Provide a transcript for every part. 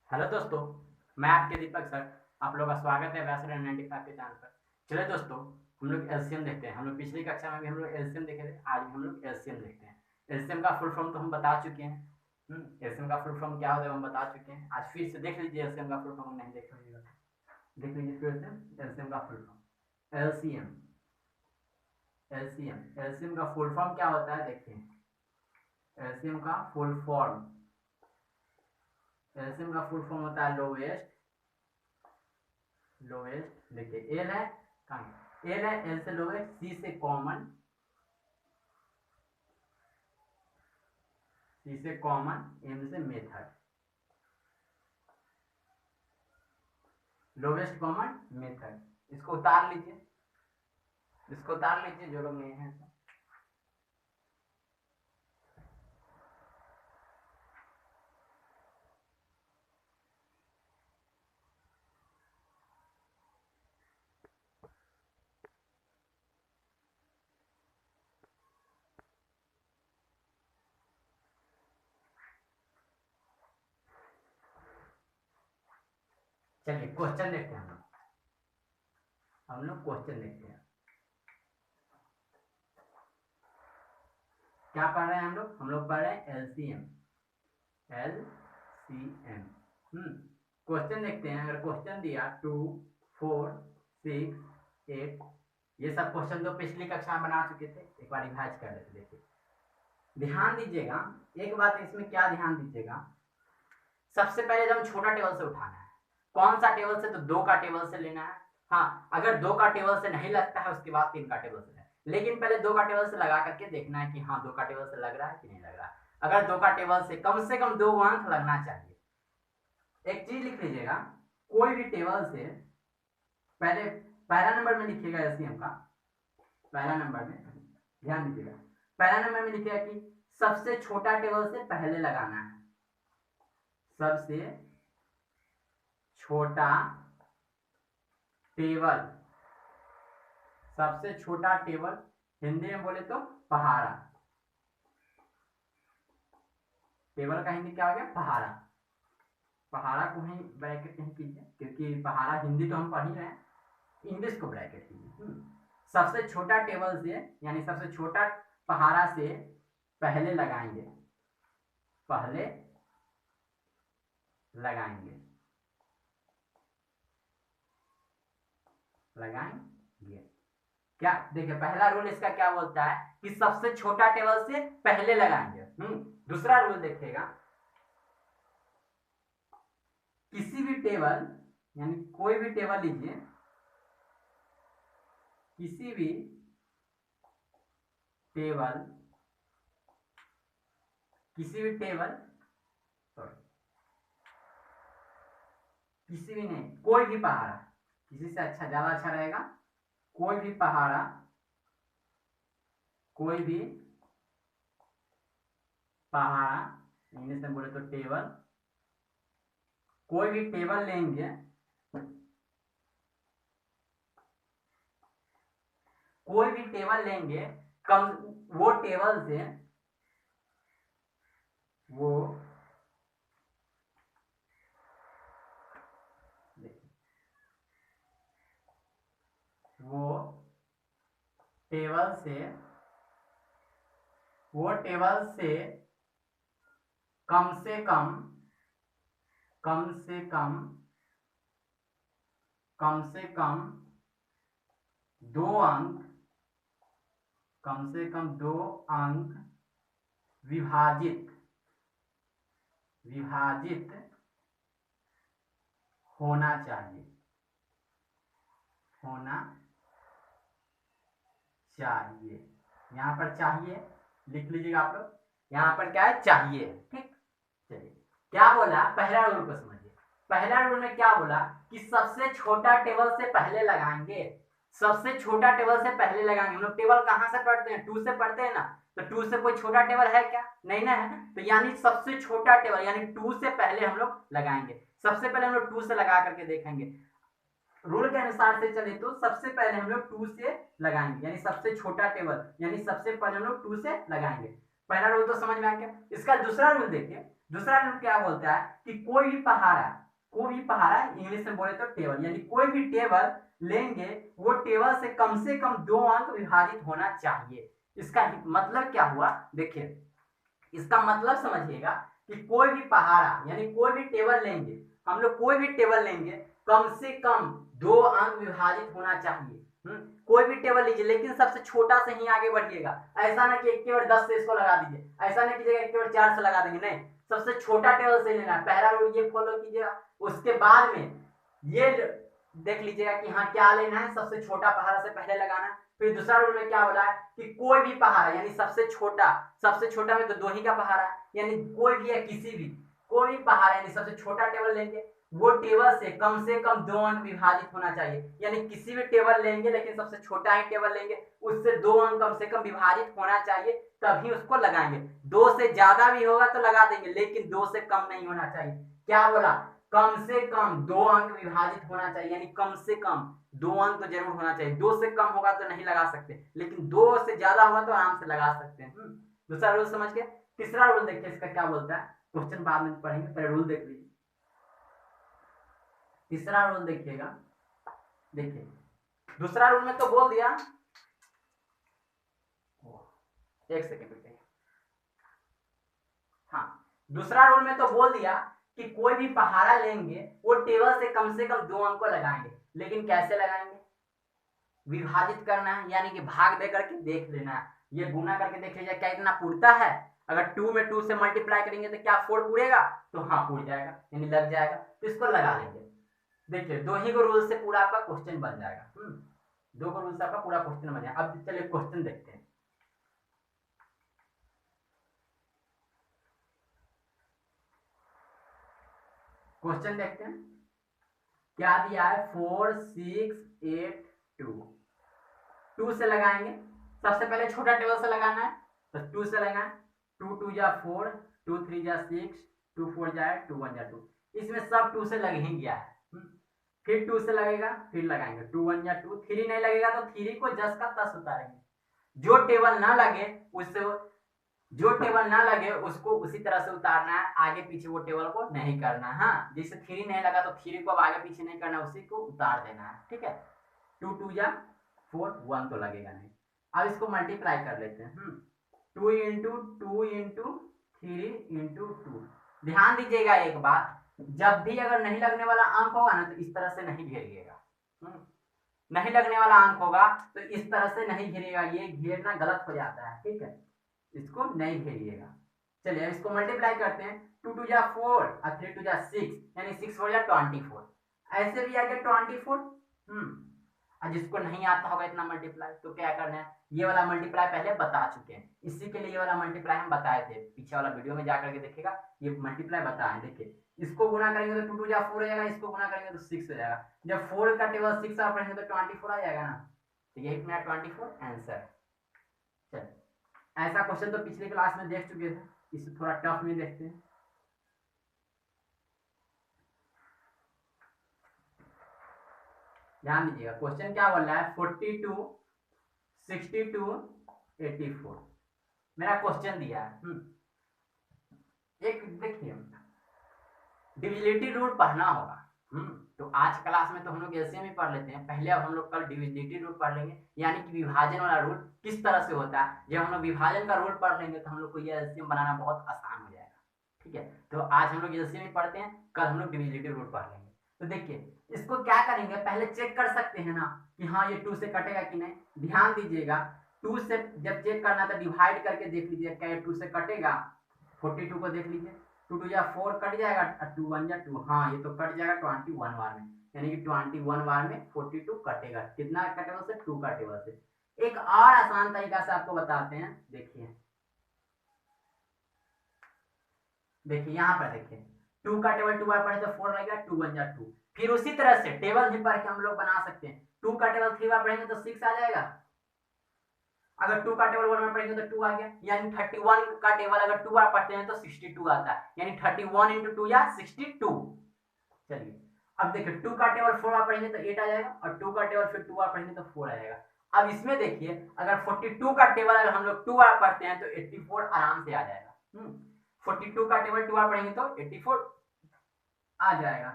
Hello दोस्तों, मैं आपके दीपक सर। आप लोगों का स्वागत है व्यास 95 के चैनल पर। चलिए दोस्तों, हम लोग एलसीएम देखते हैं। हम लोग पिछली कक्षा में भी हम लोग एलसीएम देखे थे, आज भी हम लोग एलसीएम देखते हैं। एलसीएम का फुल फॉर्म तो हम बता चुके हैं। एलसीएम का फुल फॉर्म क्या होता है हम बता चुके हैं। आज फिर से देख लीजिए एलसीएम का फुल फॉर्म, नहीं देख लीजिएगा तो देख लीजिए फिर से एलसीएम का full form. LCM LCM LCM का फुल फॉर्म क्या होता है देखिए। एलसीएम का फुल फॉर्म एलसीएम का फुल फॉर्म होता है लोवेस्ट। देखिए एल है, कहाँ एल है, एल से लोवेस्ट, सी से कॉमन, एम से मेथड। लोवेस्ट कॉमन मेथड, इसको उतार लीजिए, जो लोग नहीं है। चलिए क्वेश्चन देखते हैं। हम लोग क्वेश्चन देखते हैं। क्या पढ़ रहे हैं हम लोग पढ़ रहे हैं एलसीएम। क्वेश्चन देखते हैं। अगर क्वेश्चन दिया 2, 4, 6, 8, ये सब क्वेश्चन तो पिछली कक्षा में बना चुके थे, एक बार रिवाइज कर लेते। देखिए ध्यान दीजिएगा, एक बात इसमें क्या ध्यान दीजिएगा। सबसे पहले एकदम छोटा टेबल से उठाना है। कौन सा टेबल से? तो 2 का टेबल से लेना है। हाँ, अगर 2 का टेबल से नहीं लगता है उसके बाद 3 का टेबल से, लेकिन पहले 2 का टेबल से लगा करके देखना है कि हाँ 2 का टेबल से लग रहा है कि नहीं लग रहा है। अगर 2 का टेबल से कम 2 अंक लगना चाहिए। एक चीज लिख लीजिएगा, कोई भी टेबल से पहले पहला नंबर में लिखिएगा एलसीएम का। पहला नंबर में ध्यान दीजिएगा, पहला नंबर में लिखिएगा कि सबसे छोटा टेबल से पहले लगाना है। सबसे छोटा टेबल, सबसे छोटा टेबल, हिंदी में बोले तो पहाड़ा। टेबल का हिंदी क्या हो गया? पहाड़ा। पहाड़ा को ही ब्रैकेट नहीं कीजिए, क्योंकि पहाड़ा हिंदी तो हम पढ़ ही रहे हैं, इंग्लिश को ब्रैकेट कीजिए। सबसे छोटा टेबल से यानी सबसे छोटा पहाड़ा से पहले लगाएंगे, क्या देखिए पहला रूल इसका क्या बोलता है कि सबसे छोटा टेबल से पहले लगाएंगे। दूसरा रूल देखिएगा, किसी भी टेबल यानी कोई भी टेबल लीजिए, किसी भी टेबल किसी भी नहीं, कोई भी पहाड़ा, किसी से अच्छा ज्यादा अच्छा रहेगा। कोई भी पहाड़ा, इंग्लिश में बोले तो टेबल, कोई भी टेबल लेंगे, कम वो टेबल से वो टेबल से कम से कम 2 अंक, विभाजित होना चाहिए। यहाँ पर चाहिए लिख लीजिएगा आप लोग, यहाँ पर क्या है? चाहिए। ठीक, चलिए क्या बोला, पहला रूल को समझिए। पहला रूल में क्या बोला कि सबसे छोटा टेबल से पहले लगाएंगे। हम लोग टेबल कहाँ से पढ़ते हैं? 2 से पढ़ते हैं ना, तो 2 से कोई छोटा टेबल है क्या? नहीं ना है, तो यानी सबसे छोटा टेबल यानी 2 से पहले हम लोग लगाएंगे। सबसे पहले हम लोग 2 से लगा करके देखेंगे। रूल के अनुसार से चले तो सबसे पहले हम लोग 2 से लगाएंगे, यानी सबसे छोटा टेबल, यानी सबसे पहले हम लोग 2 से लगाएंगे। पहला रूल तो समझ में आ गया। इसका दूसरा रूल देखिए, दूसरा रूल क्या बोलता है कि कोई भी पहाड़ा इंग्लिश में बोले तो टेबल, यानी कोई भी टेबल लेंगे वो टेबल से कम 2 अंक विभाजित होना चाहिए। इसका मतलब क्या हुआ, देखिए इसका मतलब समझिएगा कि कोई भी पहाड़ा यानी कोई भी टेबल लेंगे, हम लोग कोई भी टेबल लेंगे कम से कम 2 अंक विभाजित होना चाहिए। कोई भी टेबल लीजिए लेकिन सबसे छोटा से ही आगे बढ़िएगा। ऐसा ना कि 1 के 10 से इसको लगा दीजिए, ऐसा नहीं कीजिएगा 1 के 4 से लगा देंगे, नहीं, सबसे छोटा टेबल से लेना है। पहला रूल ये फॉलो कीजिएगा, उसके बाद में ये देख लीजिएगा कि हाँ क्या लेना है, सबसे छोटा पहाड़ा से पहले लगाना है। फिर दूसरा रूल में क्या बोला है कि कोई भी पहाड़ा यानी सबसे छोटा में तो 2 ही का पहाड़ा है, यानी कोई भी है किसी भी कोई भी पहाड़ा यानी सबसे छोटा टेबल लेंगे वो टेबल से कम 2 अंक विभाजित होना चाहिए। यानी किसी भी टेबल लेंगे लेकिन सबसे छोटा ही टेबल लेंगे, उससे 2 अंक कम से कम विभाजित होना चाहिए, तभी उसको लगाएंगे। 2 से ज्यादा भी होगा तो लगा देंगे लेकिन 2 से कम नहीं होना चाहिए। क्या बोला, कम से कम 2 अंक विभाजित होना चाहिए, यानी कम से कम 2 अंक तो जरूर होना चाहिए। 2 से कम होगा तो नहीं लगा सकते, लेकिन 2 से ज्यादा होगा तो आराम से लगा सकते हैं। दूसरा रूल समझ के तीसरा रूल देखिए इसका क्या बोलता है, क्वेश्चन बाद में पढ़ेंगे, पहले रूल देख लीजिए। तीसरा रूल देखिएगा, देखिए दूसरा रूल में तो बोल दिया, एक सेकेंड रुकिए, हाँ दूसरा रूल में तो बोल दिया कि कोई भी पहाड़ा लेंगे वो टेबल से कम 2 अंक को लगाएंगे, लेकिन कैसे लगाएंगे, विभाजित करना है, यानी कि भाग दे करके देख लेना है। ये गुना करके देख लीजिए क्या इतना पूरता है, अगर 2 में 2 से मल्टीप्लाई करेंगे तो क्या 4 पूरेगा, तो हाँ पूर जाएगा यानी लग जाएगा, तो इसको लगा लेंगे। देखिए 2 ही को रूल से पूरा आपका क्वेश्चन बन जाएगा। 2 को रूल से आपका पूरा क्वेश्चन बन जाएगा। अब चलिए क्वेश्चन देखते हैं। क्वेश्चन देखते हैं क्या दिया है, 4 6 8 2। 2 से लगाएंगे, सबसे पहले छोटा टेबल से लगाना है तो 2 से लगाएं। 2 2 जा 4, 2 3 जा 6, 2 4 जाए 2 1 जा 2, इसमें सब 2 से लग ही गया है। फिर 2 से लगेगा, फिर लगाएंगे 2 1 जा 2, 3 नहीं लगेगा तो 3 को 10 का 10 उतारेंगे। जो टेबल ना लगे उससे जो टेबल ना लगे उसको उसी तरह से उतारना है, आगे पीछे वो टेबल को नहीं करना है। हाँ जैसे 3 नहीं लगा तो 3 को अब आगे पीछे नहीं करना, उसी को उतार देना है, ठीक है। 2 2 जा 4, 1 तो लगेगा नहीं। अब इसको मल्टीप्लाई कर लेते हैं। 2 इंटू 2 इंटू 3 इंटू 2। ध्यान दीजिएगा एक बात, जब भी अगर नहीं लगने वाला अंक होगा ना तो इस तरह से नहीं घेरिएगा। नहीं लगने वाला अंक होगा तो इस तरह से नहीं घेरिएगा, ये घेरना गलत हो जाता है, ठीक है, इसको नहीं घेरिएगा। चलिए इसको मल्टीप्लाई करते हैं। 2 2 जा 4 और 3 2 जा 6, यानी 6 4 जा 24। ऐसे भी आ गया 24। और जिसको नहीं आता होगा इतना मल्टीप्लाई तो क्या करना है, ये वाला मल्टीप्लाई पहले बता चुके हैं, इसी के लिए ये वाला मल्टीप्लाई हम बताए थे, पीछे वाला वीडियो में जाकर के देखिएगा, ये मल्टीप्लाई बताए। देखिए इसको गुना करेंगे तो 2 2 जा 4 हो जाएगा, इसको गुना करेंगे तो 6 हो जाएगा। जब 4 का टेबल 6 आप पढ़ेंगे तो 24 आ जाएगा ना, तो यही मेरा 24 आंसर। चलिए ऐसा क्वेश्चन तो पिछले क्लास में देख चुके थे, इसे थोड़ा टफ में देखते हैं। ध्यान दीजिएगा क्वेश्चन क्या बोल रहा है, 42 62 84 मेरा क्वेश्चन दिया है। एक देखिए डिविजिबिलिटी रूल पढ़ना होगा। तो आज क्लास में तो हम लोग एलसीएम ही पढ़ लेते हैं, पहले अब हम लोग कल डिविजिबिलिटी रूल पढ़ लेंगे, यानी कि विभाजन वाला रूल किस तरह से होता है। जब हम लोग विभाजन का रूल पढ़ लेंगे तो हम लोग को ये एलसीएम बनाना बहुत आसान हो जाएगा, ठीक है। तो आज हम लोग एलसीएम ही पढ़ते हैं, कल हम लोग डिविजिबिलिटी रूल पढ़ लेंगे। तो देखिए इसको क्या करेंगे, पहले चेक कर सकते हैं ना कि हाँ ये 2 से कटेगा कि नहीं। ध्यान दीजिएगा 2 से जब चेक करना तो डिवाइड करके देख लीजिए क्या ये 2 से कटेगा। 42 को देख लीजिए, 2 2 जा 4 कट जाएगा, 2 1 जा 2, हाँ ये तो कट जाएगा 21 बार में, यानी कि 21 बार में 42 कटेगा। कितना का टेबल से, 2 का टेबल से। एक और आसान तरीका से आपको बताते हैं, देखिए देखिए यहाँ पर देखिए 2 का टेबल 2 बार पढ़े तो 4 लगेगा, 2 1 जा 2। फिर उसी तरह से टेबल भी पढ़ के हम लोग बना सकते हैं। 2 का टेबल 3 बार पढ़ेंगे तो 6 आ जाएगा, अगर 2 का टेबल 1 बार पढ़ेंगे तो 2 आ गया, यानी 31 का टेबल अगर 2 बार पढ़ते हैं तो 62 आता है, यानी 31 इंटू 2 या 62। चलिए अब देखिए 2 का टेबल 4 बार पढ़ेंगे तो 8 आ जाएगा, और 2 का टेबल फिर 2 बार पढ़ेंगे तो 4 आ जाएगा। अब इसमें देखिए अगर 42 का टेबल अगर हम लोग 2 बार पढ़ते हैं तो 84 आराम से आ जाएगा। 42 का टेबल 2 बार पढ़ेंगे तो 84 आ जाएगा।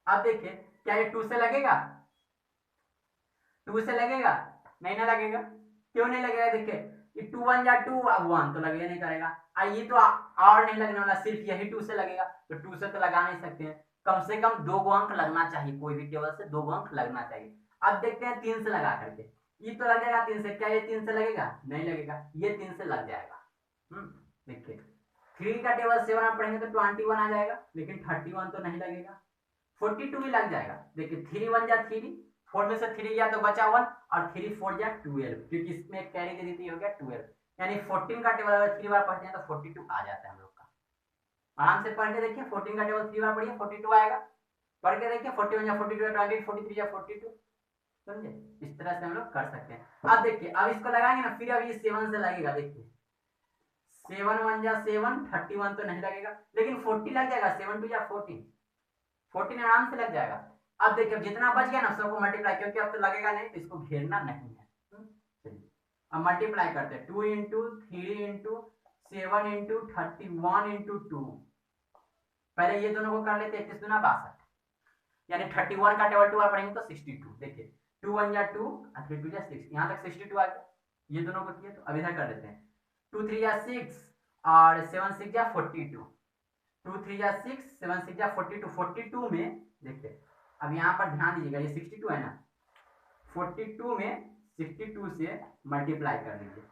अब देखिए क्या ये 2 से लगेगा, 2 से लगेगा नहीं ना लगेगा, क्यों नहीं लगेगा, देखिए ये 2 1 जा 2, अब 1 तो लगेगा नहीं करेगा, ये तो और नहीं लगने वाला, सिर्फ यही 2 से लगेगा, तो 2 से तो लगा नहीं सकते हैं, कम से कम 2 अंक लगना चाहिए, कोई भी टेबल से 2 अंक लगना चाहिए। अब देखते हैं 3 से लगा करके, ये तो लग जाएगा 3 से, क्या ये 3 से लगेगा, नहीं लगेगा, ये 3 से लग जाएगा। देखिए 3 का टेबल 7 आप पढ़ेंगे तो 21 आ जाएगा, लेकिन 31 तो नहीं लगेगा, 42 भी लग जाएगा, देखिए 3 1 जा 3, 4 में से 3 गया तो बचा 1, और 3 4 जा 12, क्योंकि इसमें एक कैरी दे दी थी, हो गया 12, यानी 14 का टेबल अगर 3 बार पढ़ते हैं तो 42 आ जाता है हम लोग का। आराम से पढ़ के देखिए, 14 का टेबल 3 बार पढ़िए 42 आएगा, पढ़ के देखिए 41 या 42 20, 43 या 42, समझे, इस तरह से हम लोग कर सकते हैं। अब देखिए अब इसको लगाएंगे ना, फिर अब ये 7 से लगेगा, देखिए 7 1 जा 7, 31 तो नहीं लगेगा, लेकिन 40 लग जाएगा, 7 2 जा 14, 14 आराम से लग जाएगा। अब देखिए जितना बच गया ना सबको मल्टीप्लाई, क्योंकि अब तो लगेगा नहीं तो इसको घेरना नहीं है। चलिए अब मल्टीप्लाई करते हैं, 2 इंटू 3 इंटू 7 इंटू 31 इंटू 2, पहले ये दोनों को कर लेते हैं, 31 दूना 62, यानी 31 का टेबल 2 बार पढ़ेंगे तो 62, देखिए 2 1 जा 2 और 3 2 जा 6, यहाँ तक 62 आ गया, ये दोनों को किए, तो अब इधर कर लेते हैं, 2 3 जा 6 और 7 6 जा 42, 2 3 जा 6 7 6 जा 42, 42 में देखिए अब यहाँ पर ध्यान दीजिएगा, ये 62 है ना, 42 में 62 से मल्टीप्लाई कर लीजिए,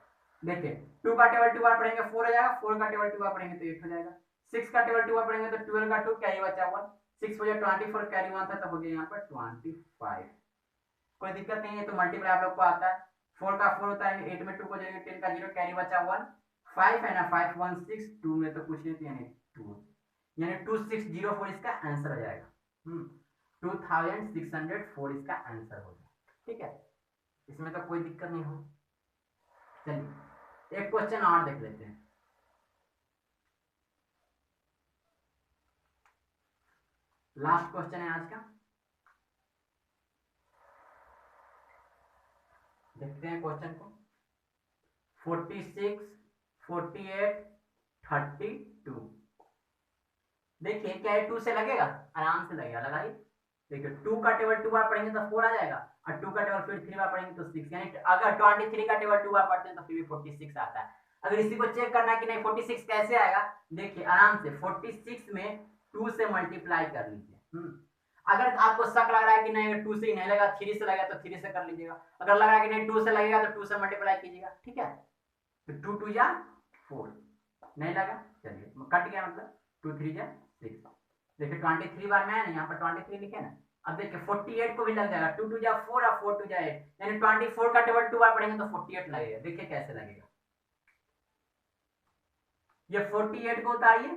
देखिए 2 का टेबल 2 बार पढ़ेंगे 4 हो जाएगा, 4 का टेबल 2 बार पढ़ेंगे तो 8 हो जाएगा, 6 का टेबल 2 बार पढ़ेंगे तो 12 का 2 कैरी बचा 1, 6 हो जाए 24, कैरी 1 था तो हो गया यहाँ पर 25, कोई दिक्कत नहीं है, तो मल्टीप्लाई आप लोग को आता है, 4 का 4 होता है, 8 में 2 को जोड़ेंगे 10 का 0, कैरी बचा 1, 5 है ना, 5 1 6, 2 में तो कुछ नहीं था, यानी 2, यानी 2604 इसका आंसर हो जाएगा, 2604 इसका आंसर हो जाएगा, ठीक है, इसमें तो कोई दिक्कत नहीं हो। चलिए एक क्वेश्चन और देख लेते हैं, लास्ट क्वेश्चन है आज का, देखते हैं क्वेश्चन को, 46 48 32, देखिए क्या ये 2 से लगेगा, आराम से लगेगा, लगाइए, देखिए 2 का टेबल 2 बार पढ़ेंगे तो 4 आ जाएगा, और 2 का टेबल फिर 3 बार पढ़ेंगे तो 6, यानी अगर 23 का टेबल 2 बार पढ़ते हैं तो फिर भी 46 आता है। अगर इसी को चेक करना है कि नहीं 46 कैसे आएगा, देखिए आराम से 46 में 2 से मल्टीप्लाई कर लीजिए, अगर आपको शक लग रहा है कि नहीं 2 से ही नहीं लगेगा 3 से लगेगा तो 3 से कर लीजिएगा, अगर लग रहा है कि नहीं 2 से लगेगा तो 2 से मल्टीप्लाई कीजिएगा, ठीक है, तो 2 2 जा 4, नहीं लगा, चलिए कट गया, मतलब 2 3 जा 6, देखिए 23 बार में है ना, यहाँ पर 23 लिखे ना, अब देखिए 48 को भी लग जाएगा, 2 2 जा 4 और 4 2 जा 8, यानी 24 का टेबल 2 बार पढ़ेंगे तो 48 लगेगा, देखिए कैसे लगेगा, ये 48 को उतारिए,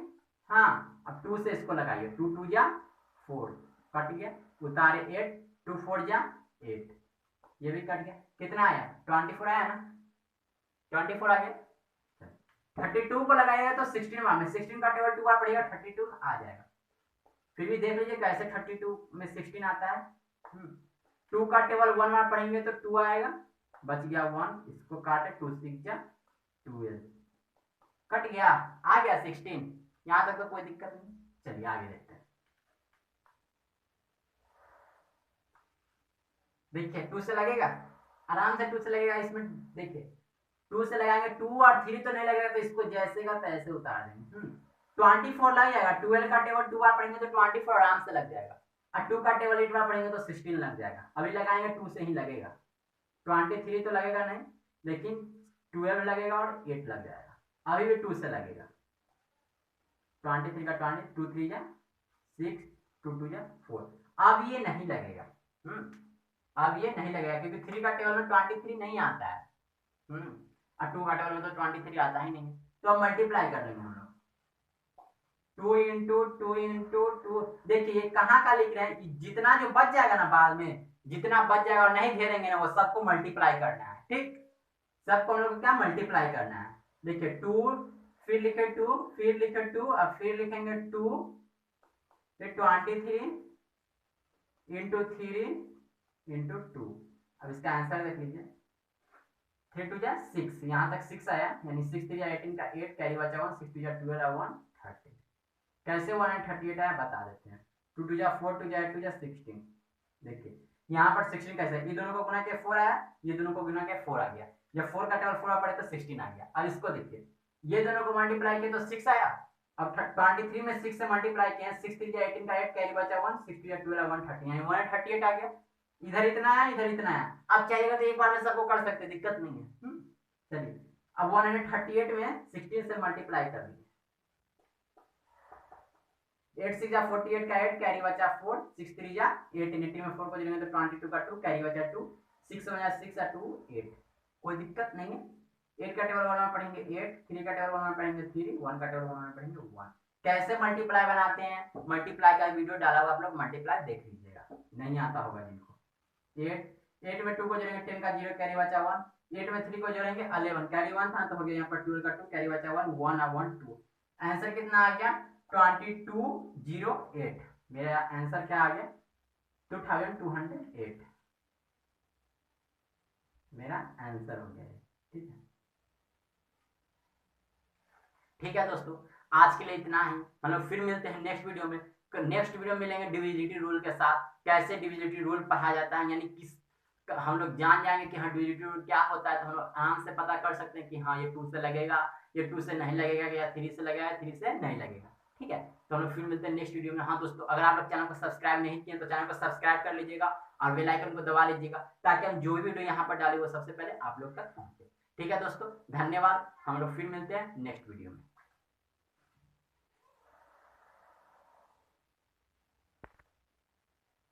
हाँ अब 2 से इसको लगाइए, 2 2 जा 4, कट गया, उतारे 8, 2 4 जा 8, ये भी कट गया, कितना आया 24 आया ना, 24 आ गया, 32 को लगाएगा तो 16 बार में, 16 का टेबल 2 बार पढ़ेगा 32 आ जाएगा, फिर भी देख लीजिए कैसे 32 में 16 आता है, 2 का टेबल 1 बार पढ़ेंगे तो 2 आएगा, बच गया 1, इसको काटे 2 6 जा 12, कट गया, आ गया 16, यहां तक तो कोई दिक्कत नहीं, चलिए आगे देखते हैं, देखिए 2 से लगेगा, आराम से 2 से लगेगा, इसमें देखिए 2 से लगाएंगे, 2 और 3 तो नहीं लगेगा, तो इसको जैसे का तैसे उतार देंगे, 24 लग जाएगा, 12 का टेबल 2 बार पढ़ेंगे तो 24 आराम से लग जाएगा, और 2 का टेबल 8 बार पढ़ेंगे तो 16 लग जाएगा, अभी लगाएंगे 2 से ही लगेगा, 23 तो लगेगा नहीं, लेकिन 12 लगेगा और 8 लग जाएगा, अभी भी 2 से लगेगा, 23 का 20, 2 3 जा 6, 2 2 जा 4, अब ये नहीं लगेगा, अब ये नहीं लगेगा, क्योंकि 3 का टेबल में 23 नहीं आता है, और 2 का टेबल में तो 23 आता ही नहीं, तो अब मल्टीप्लाई कर लेंगे हम लोग, 2 इंटू 2 इंटू 2, देखिए ये कहाँ का लिख रहे हैं, जितना जो बच जाएगा ना बाद में, जितना बच जाएगा और नहीं घेरेंगे ना वो सबको मल्टीप्लाई करना है, ठीक, सबको हम लोग क्या मल्टीप्लाई करना है, देखिए 2 फिर लिखे 2 फिर लिखे 2 और फिर लिखेंगे 2, फिर 23 इंटू 3 इंटू 2, अब इसका आंसर देख लीजिए, 3 2 जा 6, यहाँ तक 6 आया, यानी 6 3 जा 18 का 8, कैरी बचा 1, 6 2 जा 12 1 130। कैसे 138 आया बता देते हैं। 2 2 जा 4, 2 जा 8, 2 जा 16। देखिए यहाँ पर 16 कैसे है, ये दोनों को गुना के 4 आया, ये दोनों को गुना के 4 आ गया। जब 4 का टेबल 4 पड़े तो 16 आ गया। अब इसको देखिए, ये दोनों को मल्टीप्लाई किए तो 6 आया। अब 23 में 6 से मल्टीप्लाई किए, 6 3 जा 18 का 8 कैरी बचा 1, 6 2 जा 12 130, यानी 138 आ गया। इधर इतना है, इधर इतना है। अब चाहिएगा तो एक बार में सबको कर सकते, दिक्कत नहीं है। चलिए अब 138 में 16 से मल्टीप्लाई कर लीजिए। 8 6 जा 48 का 8 कैरी बचा 4, 6 3 जा 18, 80 में 4 को जोड़ेंगे तो 22 का 2 कैरी बचा 2, 6 1 जा 6 आ 2 8। कोई दिक्कत नहीं है। 8 का टेबल बनाना पढ़ेंगे 8, 3 का टेबल बनाना पढ़ेंगे 3, 1 का टेबल बनाना पढ़ेंगे 1। कैसे मल्टीप्लाई बनाते हैं, मल्टीप्लाई का वीडियो डाला हुआ, आप लोग मल्टीप्लाई देख लीजिएगा, नहीं आता होगा जिनको। 8 में 2 को जोड़ेंगे 10 का 0 कैरी बचा 1, 8 में 3 को जोड़ेंगे 11 कैरी 1 था तो हो गया यहाँ पर 12 का 2 कैरी बचा 1, 1 और 1 2। आंसर कितना आ गया 2208। मेरा आंसर क्या आ गया 2208 मेरा आंसर हो गया। ठीक है, ठीक है दोस्तों, आज के लिए इतना ही। हम लोग फिर मिलते हैं नेक्स्ट वीडियो में। नेक्स्ट वीडियो में मिलेंगे डिविजिबिलिटी रूल के साथ, कैसे डिविजिबिलिटी रूल पढ़ा जाता है, यानी किस हम लोग जान जाएंगे कि हाँ डिविजिबिलिटी रूल क्या होता है, तो हम लोग आराम से पता कर सकते हैं कि हाँ ये 2 से लगेगा, ये 2 से नहीं लगेगा, या 3 से लगेगा, 3 से नहीं लगेगा। ठीक है, तो हम लोग फिर मिलते हैं नेक्स्ट वीडियो में। हाँ दोस्तों, अगर आप लोग चैनल को सब्सक्राइब नहीं किए तो चैनल को सब्सक्राइब कर लीजिएगा और बेल आइकन को दबा लीजिएगा, ताकि हम जो भी वीडियो यहाँ पर डाले वो सबसे पहले आप लोग तक पहुंचे। ठीक है दोस्तों, धन्यवाद। हम लोग फिर मिलते हैं नेक्स्ट वीडियो में।